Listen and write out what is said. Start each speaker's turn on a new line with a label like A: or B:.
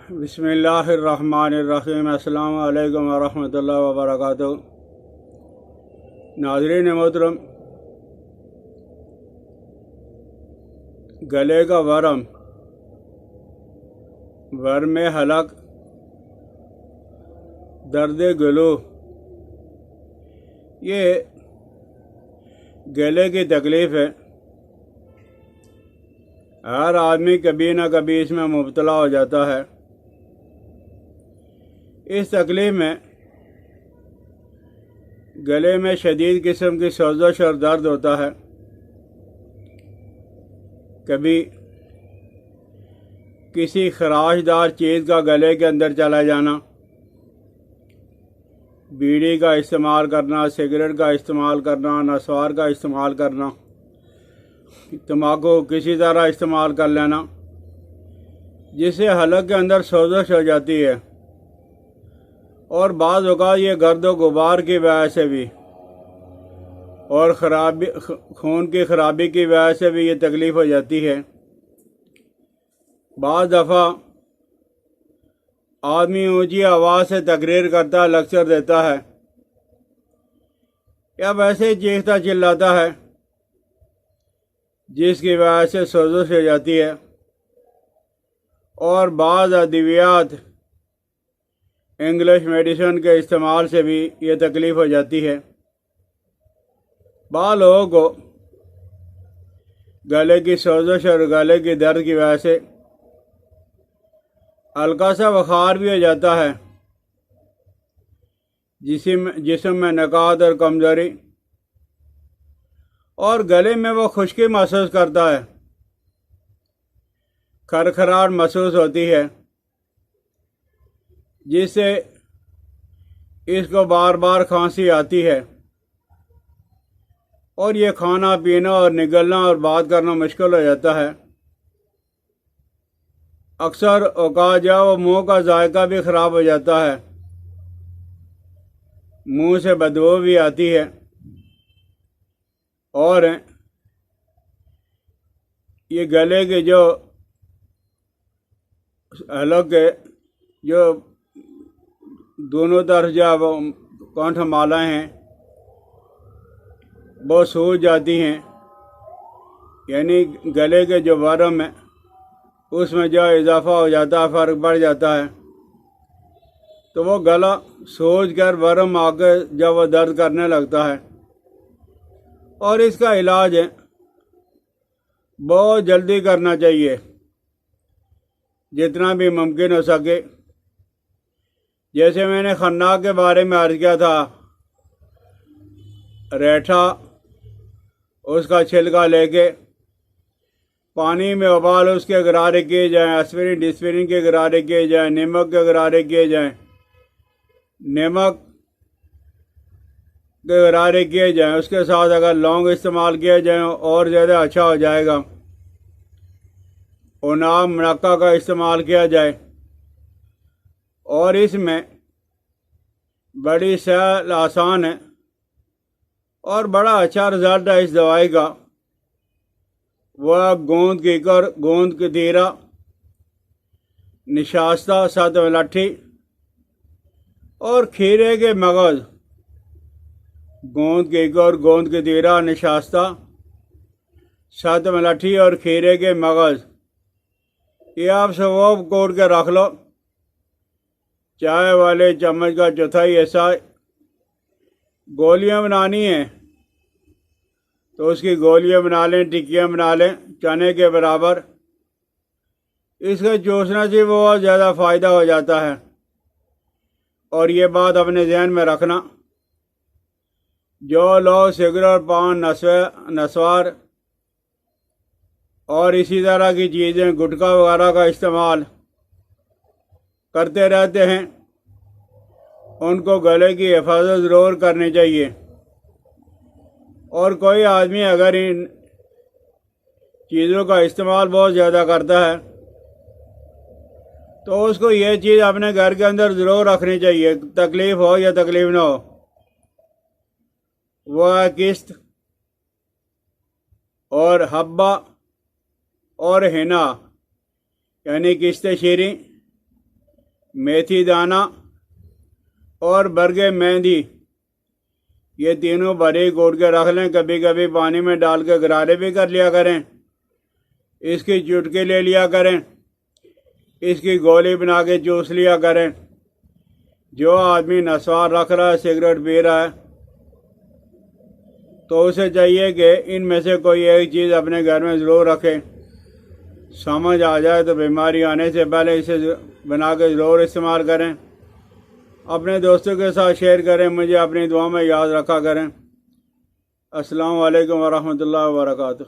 A: بسم اللہ الرحمن الرحیم۔ السلام علیکم ورحمۃ اللہ وبرکاتہ۔ ناظرین محترم، گلے کا ورم، ورم حلق، درد گلو، یہ گلے کی تکلیف ہے۔ ہر آدمی کبھی نہ کبھی اس میں مبتلا ہو جاتا ہے۔ اس تکلیف میں گلے میں شدید قسم کی سوزش اور درد ہوتا ہے۔ کبھی کسی خراش دار چیز کا گلے کے اندر چلا جانا، بیڑی کا استعمال کرنا، سگریٹ کا استعمال کرنا، نسوار کا استعمال کرنا، تمباکو کسی طرح استعمال کر لینا، جس سے حلق کے اندر سوزش ہو جاتی ہے۔ اور بعض اوقات یہ گرد و غبار کی وجہ سے بھی اور خون کی خرابی کی وجہ سے بھی یہ تکلیف ہو جاتی ہے۔ بعض دفعہ آدمی اونچی آواز سے تقریر کرتا ہے، لیکچر دیتا ہے، یا ویسے ہی چیختا چلاتا ہے، جس کی وجہ سے سوزش ہو جاتی ہے۔ اور بعض ادویات، انگلش میڈیسن کے استعمال سے بھی یہ تکلیف ہو جاتی ہے۔ بعض لوگوں کو گلے کی سوزش اور گلے کی درد کی وجہ سے ہلکا سا بخار بھی ہو جاتا ہے، جسم میں نکات اور کمزوری، اور گلے میں وہ خشکی محسوس کرتا ہے، کھرکھراہٹ محسوس ہوتی ہے، جس سے اس کو بار بار کھانسی آتی ہے، اور یہ کھانا پینا اور نگلنا اور بات کرنا مشکل ہو جاتا ہے۔ اکثر اوقات جو منہ کا ذائقہ بھی خراب ہو جاتا ہے، منہ سے بدبو بھی آتی ہے، اور یہ گلے کے جو حلق کے جو دونوں طرف جو کانٹھ مالیں ہیں وہ سوج جاتی ہیں، یعنی گلے کے جو ورم ہے اس میں جو اضافہ ہو جاتا ہے، فرق پڑ جاتا ہے، تو وہ گلا سوج کر ورم آ کے جب وہ درد کرنے لگتا ہے۔ اور اس کا علاج بہت جلدی کرنا چاہیے، جتنا بھی ممکن ہو سکے۔ جیسے میں نے خناق کے بارے میں عرض کیا تھا، ریٹھا اس کا چھلکا لے کے پانی میں ابال اس کے غرارے کیے جائیں، اسپرین ڈسپرین کے غرارے کیے جائیں، نمک کے غرارے کیے جائیں، نمک کے غرارے کیے جائیں، اس کے ساتھ اگر لونگ استعمال کیے جائیں اور زیادہ اچھا ہو جائے گا۔ اناب منقع کا استعمال کیا جائے، اور اس میں بڑی سہل آسان ہے اور بڑا اچھا رزلٹ ہے اس دوائی کا۔ وہ گوند کیکر، گوند کتیرا، نشاستہ، ست ملٹھی اور کھیرے کے مغز، گوند کیکر، گوند کتیرا، نشاستہ، ست ملٹھی اور کھیرے کے مغز، یہ آپ سب کوٹ کے رکھ لو۔ چائے والے چمچ کا چوتھائی حصہ گولیاں بنانی ہیں تو اس کی گولیاں بنا لیں، ٹکیاں بنا لیں چنے کے برابر۔ اس کا چوسنے سے بہت زیادہ فائدہ ہو جاتا ہے۔ اور یہ بات اپنے ذہن میں رکھنا، جو لوگ سگریٹ، پان، نسوار اور اسی طرح کی چیزیں، گٹکا وغیرہ کا استعمال کرتے رہتے ہیں، ان کو گلے کی حفاظت ضرور کرنی چاہیے۔ اور کوئی آدمی اگر ان چیزوں کا استعمال بہت زیادہ کرتا ہے تو اس کو یہ چیز اپنے گھر کے اندر ضرور رکھنی چاہیے، تکلیف ہو یا تکلیف نہ ہو۔ وہ ہے کشت اور حبہ اور ہنا، یعنی کشت شیریں میتھی دانہ اور برگ مہندی، یہ تینوں باریک کوٹ کے رکھ لیں. کبھی کبھی پانی میں ڈال کے غرارے بھی کر لیا کریں. اس کی چٹکی لے لیا کریں. اس کی گولی بنا کے چوس لیا کریں. جو آدمی نسوار رکھ رہا ہے، سگریٹ پی رہا ہے، تو اسے چاہیے کہ ان میں سے کوئی ایک چیز اپنے گھر میں ضرور رکھے. سمجھ آ جائے تو بیماری آنے سے پہلے اسے بنا کے ضرور استعمال کریں. اپنے دوستوں کے ساتھ شیئر کریں. مجھے اپنی دعا میں یاد رکھا کریں. السلام علیکم ورحمۃ اللہ وبرکاتہ.